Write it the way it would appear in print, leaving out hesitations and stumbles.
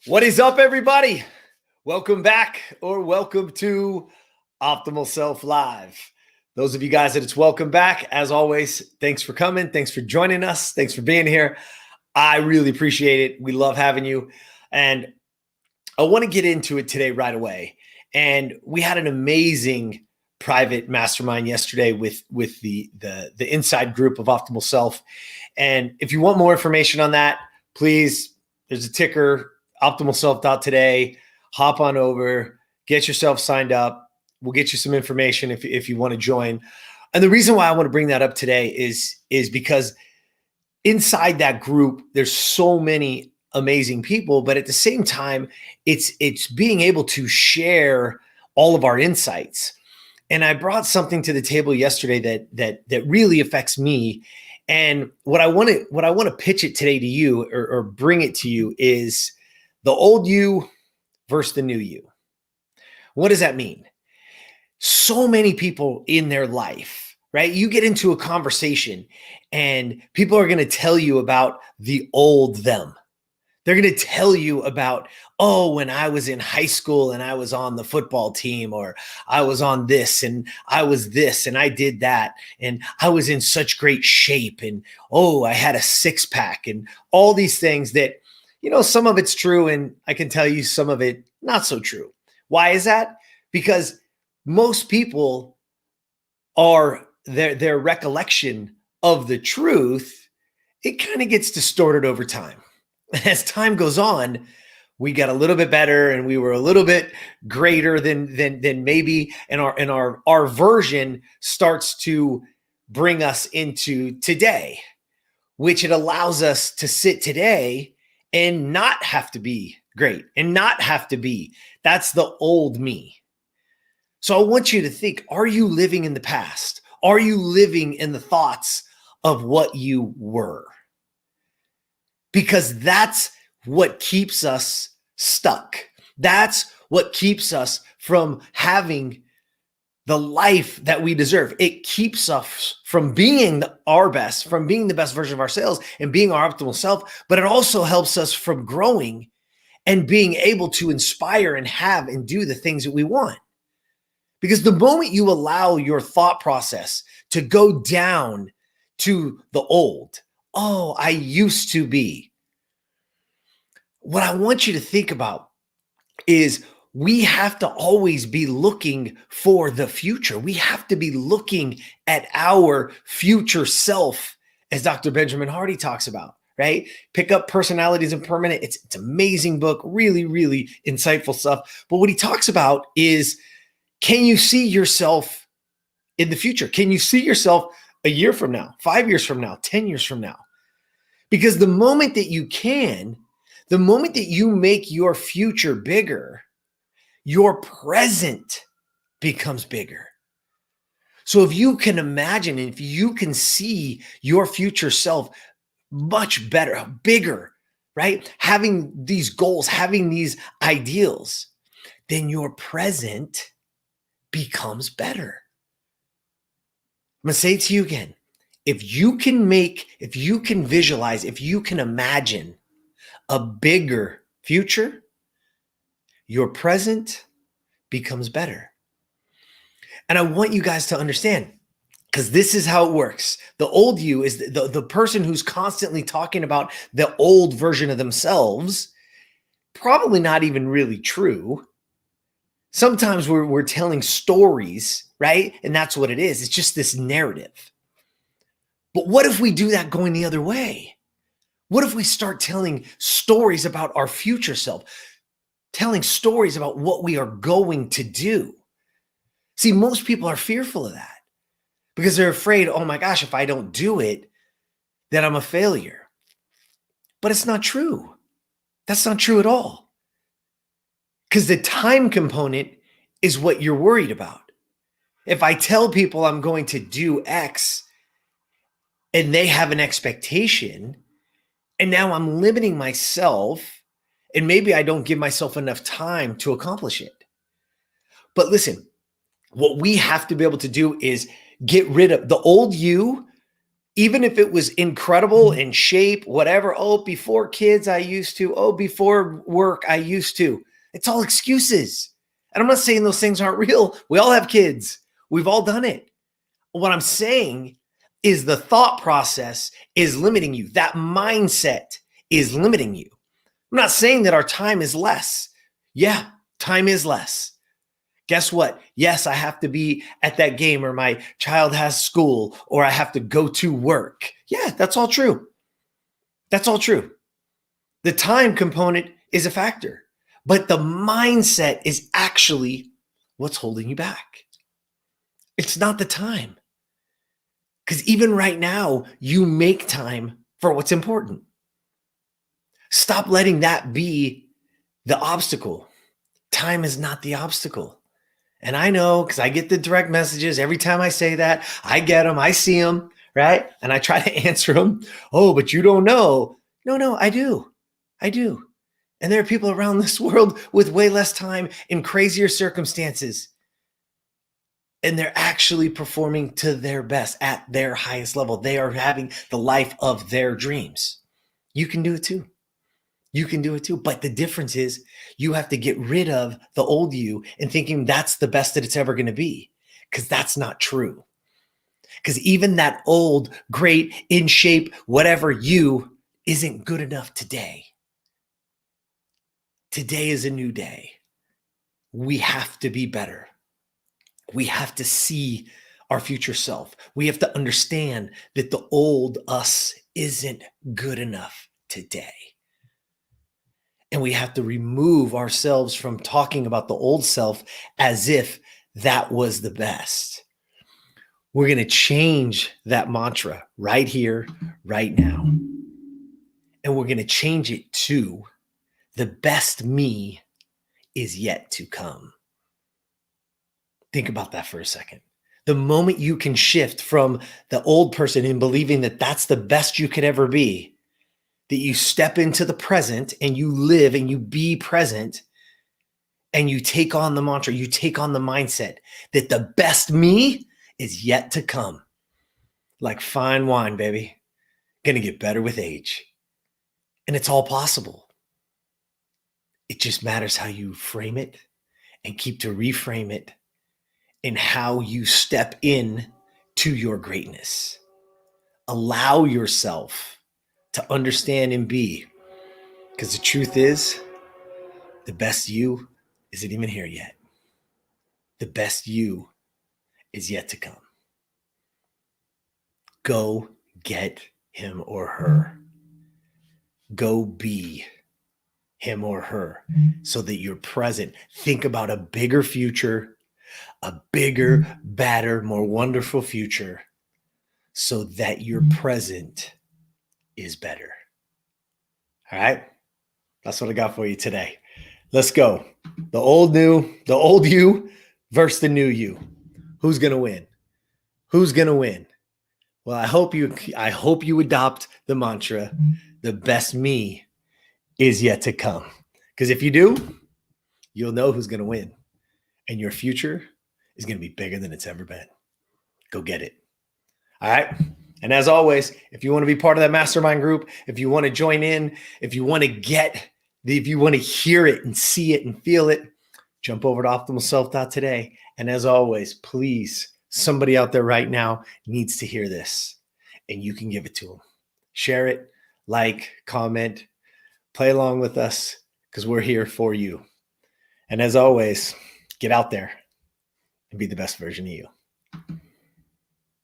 What is up, everybody? Welcome back, or welcome to Optimal Self Live. Those of you guys that it's welcome back, as always, thanks for coming. Thanks for joining us. Thanks for being here. I really appreciate it. We love having you. And I want to get into it today right away. And we had an amazing private mastermind yesterday with the inside group of Optimal Self. And if you want more information on that, please, there's a ticker, optimalself.today. Hop on over, get yourself signed up. We'll get you some information if you want to join. And the reason why I want to bring that up today is because inside that group, there's so many amazing people, but at the same time, it's being able to share all of our insights. And I brought something to the table yesterday that really affects me. And what I want to pitch it today to you, or bring it to you, is the old you versus the new you. What does that mean? So many people in their life, right? You get into a conversation and people are going to tell you about the old them. They're going to tell you about, oh, when I was in high school and I was on the football team, or I was on this and I was this and I did that and I was in such great shape and, oh, I had a six pack and all these things that, you know, some of it's true and I can tell you some of it not so true. Why is that? Because most people are their recollection of the truth, it kind of gets distorted over time. As time goes on, we got a little bit better and we were a little bit greater than maybe, and our version starts to bring us into today, which it allows us to sit today and not have to be great and not have to be. That's the old me. So I want you to think, are you living in the past? Are you living in the thoughts of what you were? Because that's what keeps us stuck. That's what keeps us from having the life that we deserve. It keeps us from being our best, from being the best version of ourselves and being our optimal self, but it also helps us from growing and being able to inspire and have and do the things that we want. Because the moment you allow your thought process to go down to the old, oh, I used to be. What I want you to think about is we have to always be looking for the future. We have to be looking at our future self, as Dr. Benjamin Hardy talks about, right? Pick up Personalities and Permanent. It's an amazing book, really, really insightful stuff. But what he talks about is, can you see yourself in the future? Can you see yourself a year from now, 5 years from now, 10 years from now? Because the moment that you can, the moment that you make your future bigger, your present becomes bigger. So if you can imagine, and if you can see your future self much better, bigger, right? Having these goals, having these ideals, then your present becomes better. I'm going to say it to you again. If you can visualize, if you can imagine a bigger future, your present becomes better. And I want you guys to understand, because this is how it works. The old you is the person who's constantly talking about the old version of themselves, probably not even really true. Sometimes we're telling stories, right? And that's what it is. It's just this narrative. But what if we do that going the other way? What if we start telling stories about our future self, telling stories about what we are going to do? See, most people are fearful of that because they're afraid, oh my gosh, if I don't do it, then I'm a failure. But it's not true. That's not true at all. Because the time component is what you're worried about. If I tell people I'm going to do X and they have an expectation, and now I'm limiting myself, and maybe I don't give myself enough time to accomplish it. But listen, what we have to be able to do is get rid of the old you. Even if it was incredible in shape, whatever. Oh, before kids, I used to. Oh, before work, I used to. It's all excuses. And I'm not saying those things aren't real. We all have kids. We've all done it. What I'm saying is the thought process is limiting you. That mindset is limiting you. I'm not saying that our time is less. Yeah, time is less. Guess what? Yes, I have to be at that game, or my child has school, or I have to go to work. Yeah, that's all true. That's all true. The time component is a factor, but the mindset is actually what's holding you back. It's not the time. Because even right now, you make time for what's important. Stop letting that be the obstacle. Time is not the obstacle. And I know, because I get the direct messages every time I say that. I get them, I see them, right? And I try to answer them. Oh, but you don't know. No, I do. I do. And there are people around this world with way less time in crazier circumstances. And they're actually performing to their best at their highest level. They are having the life of their dreams. You can do it too. You can do it too. But the difference is you have to get rid of the old you and thinking that's the best that it's ever going to be, because that's not true. Because even that old, great, in shape, whatever you isn't good enough today. Today is a new day. We have to be better. We have to see our future self. We have to understand that the old us isn't good enough today. And we have to remove ourselves from talking about the old self as if that was the best. We're going to change that mantra right here, right now. And we're going to change it to the best me is yet to come. Think about that for a second. The moment you can shift from the old person in believing that that's the best you could ever be, that you step into the present and you live and you be present and you take on the mantra, you take on the mindset that the best me is yet to come. Like fine wine, baby. Gonna get better with age. And it's all possible. It just matters how you frame it and keep to reframe it and how you step in to your greatness. Allow yourself to understand and be. Because the truth is, the best you isn't even here yet. The best you is yet to come. Go get him or her. Go be him or her so that you're present. Think about a bigger future, a bigger, better, more wonderful future so that your present is better. All right? That's what I got for you today. Let's go. The old you versus the new you. Who's going to win? Who's going to win? Well, I hope you adopt the mantra, the best me is yet to come. Because if you do, you'll know who's going to win. And your future is going to be bigger than it's ever been. Go get it. All right? And as always, if you want to be part of that mastermind group, if you want to join in, if you want to hear it and see it and feel it, jump over to optimalself.today. And as always, please, somebody out there right now needs to hear this, and you can give it to them. Share it, like, comment, play along with us, because we're here for you. And as always, get out there and be the best version of you.